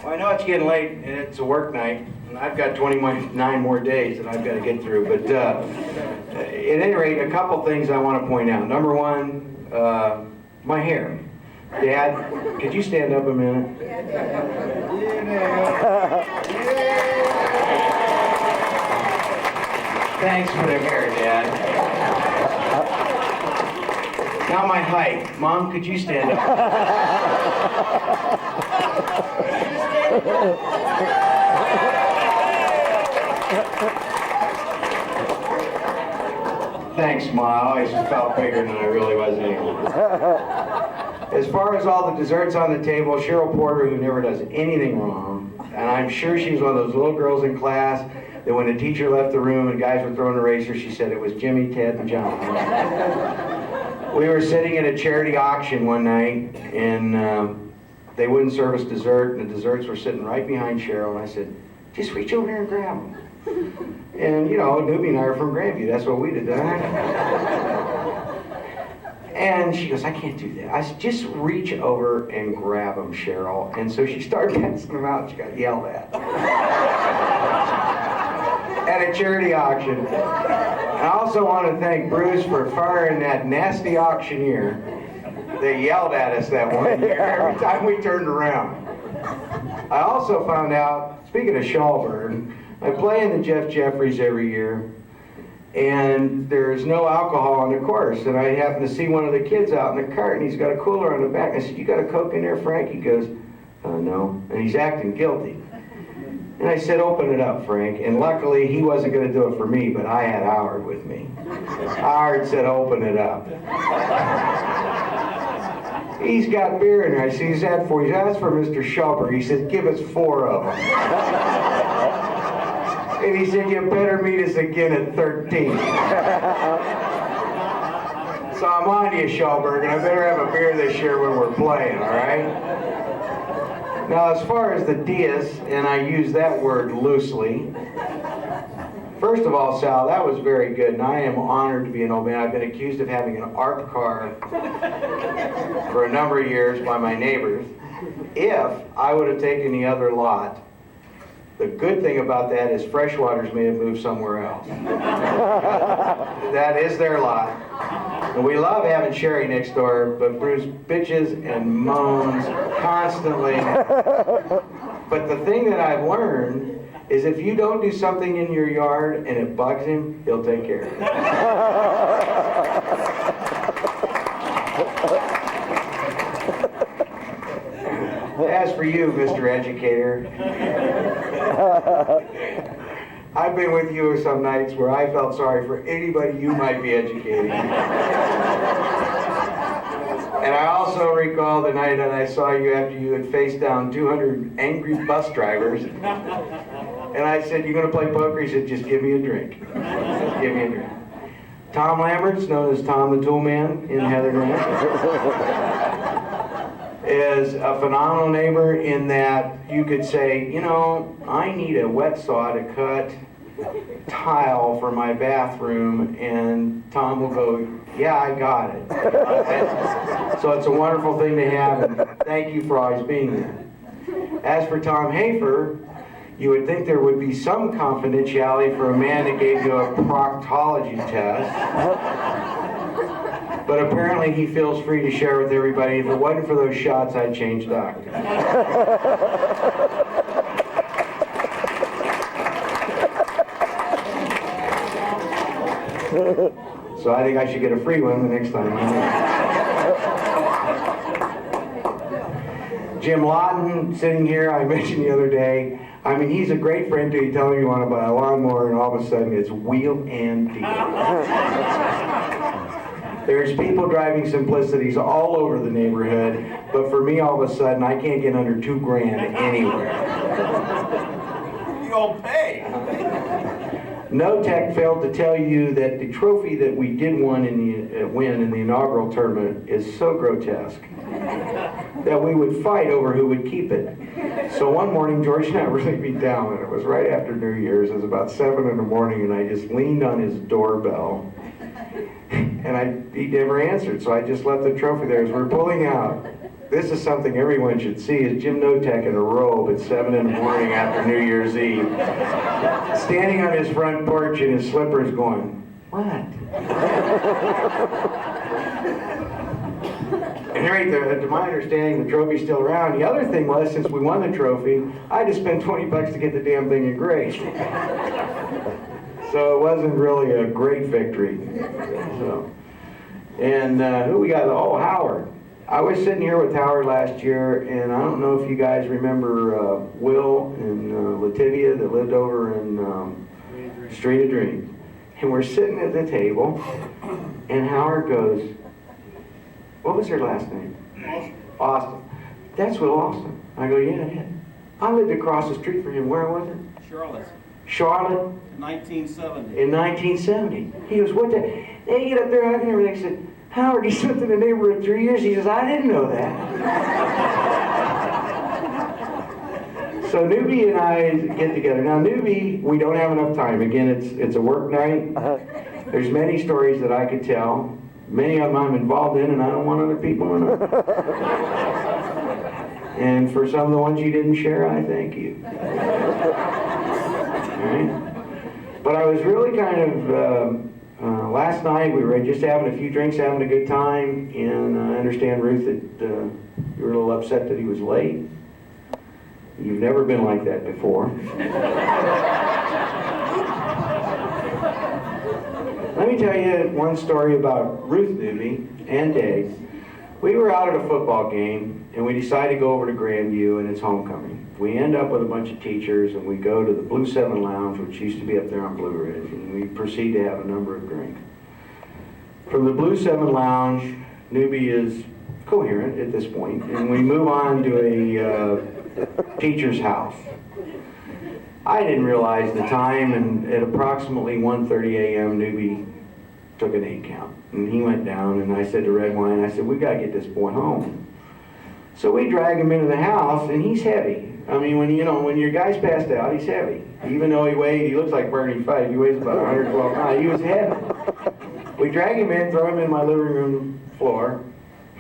Well, I know it's getting late and it's a work night, and I've got 29 more days that I've got to get through. But at any rate, a couple things I want to point out. Number one, my hair. Dad, could you stand up a minute? Thanks for the hair, Dad. Now my height. Mom, could you stand up? Thanks, Ma. I always felt bigger than I really was anyway. As far as all the desserts on the table, Cheryl Porter, who never does anything wrong, and I'm sure she was one of those little girls in class that when the teacher left the room and guys were throwing erasers, she said it was Jimmy, Ted, and John. We were sitting at a charity auction one night, and they wouldn't serve us dessert, and the desserts were sitting right behind Cheryl, and I said, just reach over here and grab them. And, you know, Newbie and I are from Grandview. That's what we did, right? And she goes, I can't do that. I said, just reach over and grab them, Cheryl. And so she started passing them out, and she got yelled at. At a charity auction. I also want to thank Bruce for firing that nasty auctioneer that yelled at us that one year every time we turned around. I also found out, speaking of Schallberg, I play in the Jeff Jeffries every year, and there's no alcohol on the course, and I happen to see one of the kids out in the cart, and he's got a cooler on the back. I said, you got a Coke in there, Frank? He goes, no, and he's acting guilty. And I said, open it up, Frank. And luckily, he wasn't going to do it for me, but I had Howard with me. Howard said, open it up. He's got beer in there. I said, he's had 4. He said, that's for Mr. Schulper. He said, give us 4 of them. And he said, you better meet us again at 13. So I'm on to you, Schulberg, and I better have a beer this year when we're playing, all right? Now, as far as the dais, and I use that word loosely, first of all, Sal, that was very good, and I am honored to be an old man. I've been accused of having an art car for a number of years by my neighbors. If I would have taken the other lot, the good thing about that is Freshwaters may have moved somewhere else. That is their lot. And we love having Sherry next door, but Bruce bitches and moans constantly. But the thing that I've learned is if you don't do something in your yard and it bugs him, he'll take care of it. As for you, Mr. Educator, I've been with you some nights where I felt sorry for anybody you might be educating. And I also recall the night that I saw you after you had faced down 200 angry bus drivers. And I said, you going to play poker? He said, just give me a drink. Just give me a drink. Tom Lambert's known as Tom the Tool Man in Heatherland. Is a phenomenal neighbor in that you could say, you know, I need a wet saw to cut tile for my bathroom, and Tom will go, yeah, I got it. So it's a wonderful thing to have, and thank you for always being there. As for Tom Hafer, you would think there would be some confidentiality for a man that gave you a proctology test. But apparently he feels free to share with everybody. If it wasn't for those shots, I'd change doctors. So I think I should get a free one the next time. Jim Lawton, sitting here, I mentioned the other day, I mean, he's a great friend till you tell him you want to buy a lawnmower, and all of a sudden it's wheel and deal. There's people driving Simplicities all over the neighborhood, but for me, all of a sudden, I can't get under $2,000 anywhere. You gonna pay? No tech failed to tell you that the trophy that we did win in the inaugural tournament is so grotesque that we would fight over who would keep it. So one morning, George and I really beat down, and it was right after New Year's. It was about 7 in the morning, and I just leaned on his doorbell, and he never answered, so I just left the trophy there. As we're pulling out, this is something everyone should see, is Jim Notek in a robe at 7 in the morning after New Year's Eve, standing on his front porch in his slippers going, what? And to my understanding, the trophy's still around. The other thing was, since we won the trophy, I just spent $20 to get the damn thing engraved. So it wasn't really a great victory. So, and who we got? Oh, Howard. I was sitting here with Howard last year, and I don't know if you guys remember Will and Lativia that lived over in Street of Dreams. And we're sitting at the table, and Howard goes, what was her last name? Austin. That's Will Austin. I go, yeah. I lived across the street from him. Where was it? Charlotte. Charlotte? 1970. In 1970. He goes, what the? They get up there hugging everything. I said, Howard, he's lived in the neighborhood 3 years. He says, I didn't know that. So Newbie and I get together. Now Newbie, we don't have enough time. Again, it's a work night. There's many stories that I could tell. Many of them I'm involved in, and I don't want other people to know. And for some of the ones you didn't share, I thank you. Right? But I was really kind of, last night we were just having a few drinks, having a good time, and I understand, Ruth, that you were a little upset that he was late. You've never been like that before. Let me tell you one story about Ruth Newby and Dave. We were out at a football game, and we decided to go over to Grandview, and it's homecoming. We end up with a bunch of teachers, and we go to the Blue 7 Lounge, which used to be up there on Blue Ridge, and we proceed to have a number of drinks. From the Blue 7 Lounge, Newby is coherent at this point, and we move on to a teacher's house. I didn't realize the time, and at approximately 1:30 a.m., Newby took an 8 count. And he went down, and I said to Red Wine, I said, we got to get this boy home. So we drag him into the house, and he's heavy. I mean, when your guy's passed out, he's heavy. Even though he looks like Bernie Fife, he weighs about 112 pounds, he was heavy. We drag him in, throw him in my living room floor,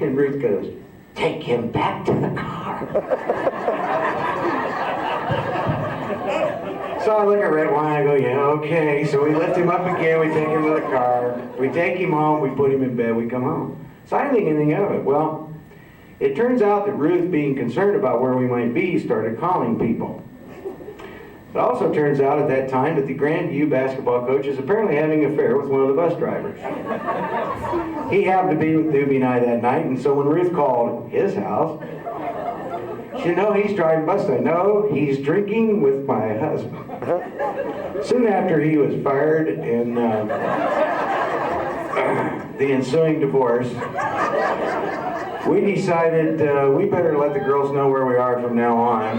and Ruth goes, take him back to the car. So I look at Red Wine, I go, yeah, okay. So we lift him up again, we take him to the car, we take him home, we put him in bed, we come home. So I didn't think anything of it. Well, it turns out that Ruth, being concerned about where we might be, started calling people. It also turns out at that time that the Grandview basketball coach is apparently having an affair with one of the bus drivers. He happened to be with Doobie and I that night, and so when Ruth called his house, she said, no, he's driving bus. I no, he's drinking with my husband. Soon after he was fired in the ensuing divorce, we decided we better let the girls know where we are from now on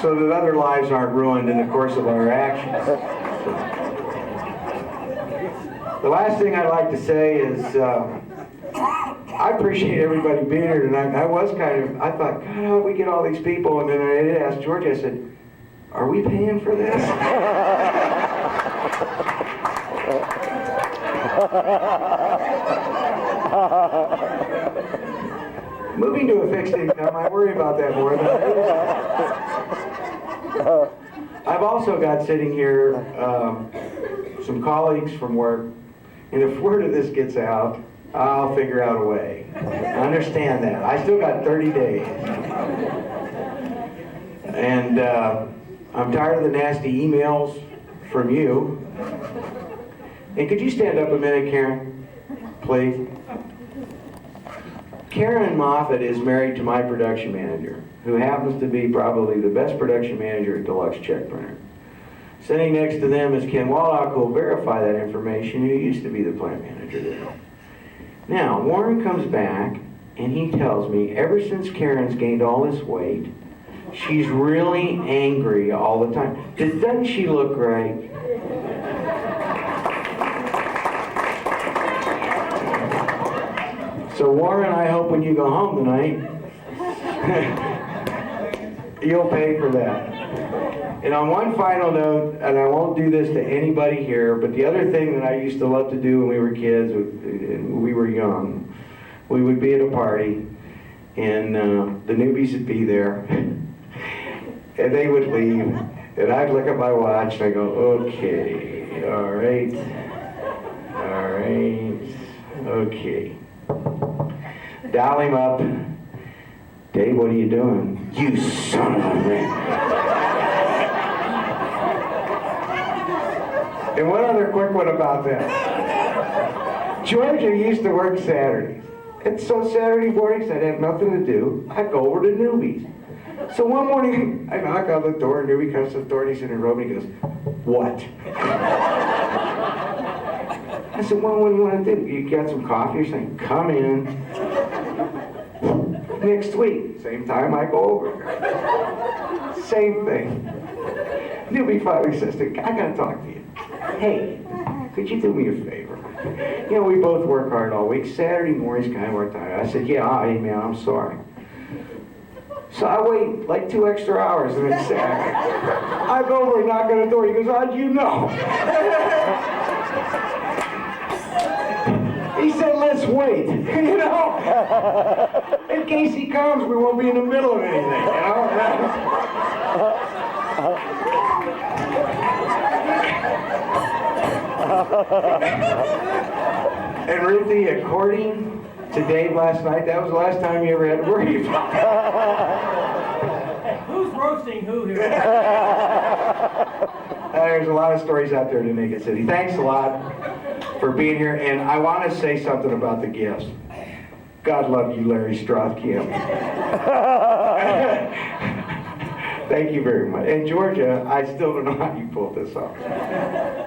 so that other lives aren't ruined in the course of our actions. The last thing I'd like to say is I appreciate everybody being here tonight. I thought, God, how did we get all these people? And then I asked George, I said, are we paying for this? Moving to a fixed income, I worry about that more than I really. I've also got sitting here some colleagues from work, and if word of this gets out, I'll figure out a way. I understand that. I still got 30 days. And I'm tired of the nasty emails from you. And could you stand up a minute, Karen? Please. Karen Moffat is married to my production manager, who happens to be probably the best production manager at Deluxe Check Printer. Sitting next to them is Ken Wallach, who will verify that information, who used to be the plant manager there. Now, Warren comes back, and he tells me ever since Karen's gained all this weight, she's really angry all the time. Doesn't she look great? So Warren, I hope when you go home tonight, you'll pay for that. And on one final note, and I won't do this to anybody here, but the other thing that I used to love to do when we were kids, when we were young, we would be at a party, and the newbies would be there, and they would leave, and I'd look at my watch, and I go, okay, all right, okay. Dial him up. Dave, what are you doing? You son of a bitch. And one other quick one about that. Georgia used to work Saturdays. And so Saturday mornings I'd have nothing to do. I'd go over to Newbies. So one morning I knock on the door, Newbie comes to the door and he's in a robe and he goes, what? I said, well, what do you want to do? You got some coffee? He's saying, come in. Next week, same time I go over. Same thing. Newbie finally says, I got to talk to you. Hey, could you do me a favor? You know, we both work hard all week. Saturday morning's kind of our time. I said, yeah, hey man, I'm sorry. So I wait like 2 extra hours and it's Saturday. I go over and knock on the door. He goes, how'd you know? He said, let's wait, you know? In case he comes, we won't be in the middle of anything, you know? And Ruthie, according to Dave last night, that was the last time you ever had to worry about it. Who's roasting who here? There's a lot of stories out there in Naked City. Thanks a lot for being here, and I want to say something about the gifts. God love you, Larry Strothkamp. Thank you very much. And Georgia, I still don't know how you pulled this off.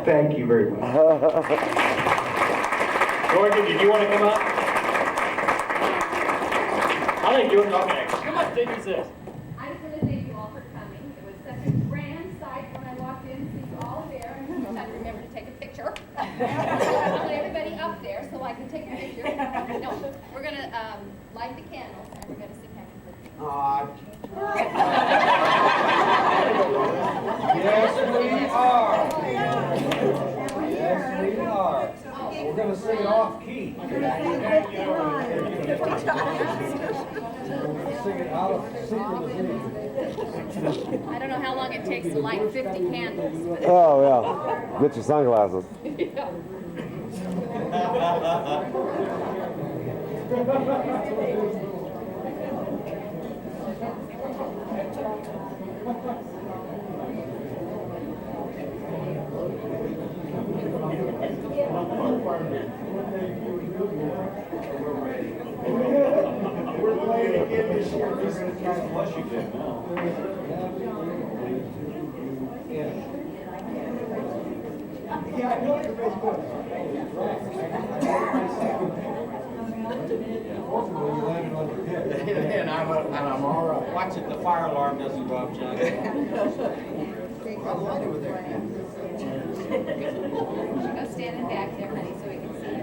Thank you very much. Georgia, did you want to come up? I think you were okay. Come on, take this. I just want to thank you all for coming. It was such a grand sight when I walked in to see you all there. And I had to remember to take a picture. I want everybody up there so I can take a picture. No, we're going to light the candles and we're going to sing happy birthday. Yes, we are. Yes, we are. We're going to sing it off key. Sing it out of synchronization. I don't know how long it takes to light 50 candles. Oh, yeah. Get your sunglasses. Yeah. We're playing again this year. Plus you did now. Yeah, I know everybody's good. And I'm all right. Watch it, the fire alarm doesn't go off, John. Go stand in back there, honey, so we can see you.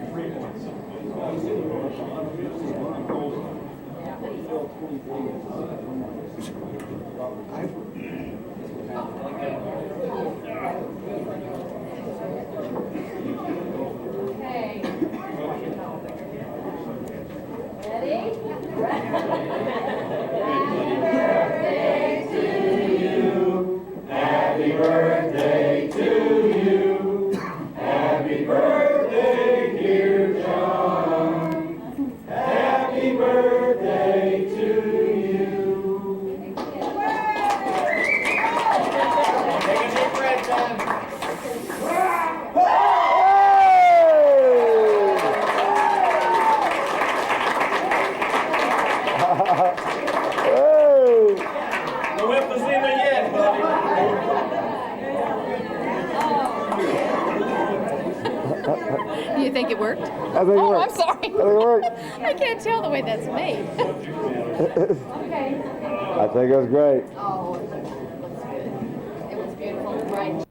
think it worked? I think it Oh, worked. I'm sorry. I think it worked. I can't tell the way that's made. Okay. I think it was great. Oh, it looks good. It was beautiful. Right.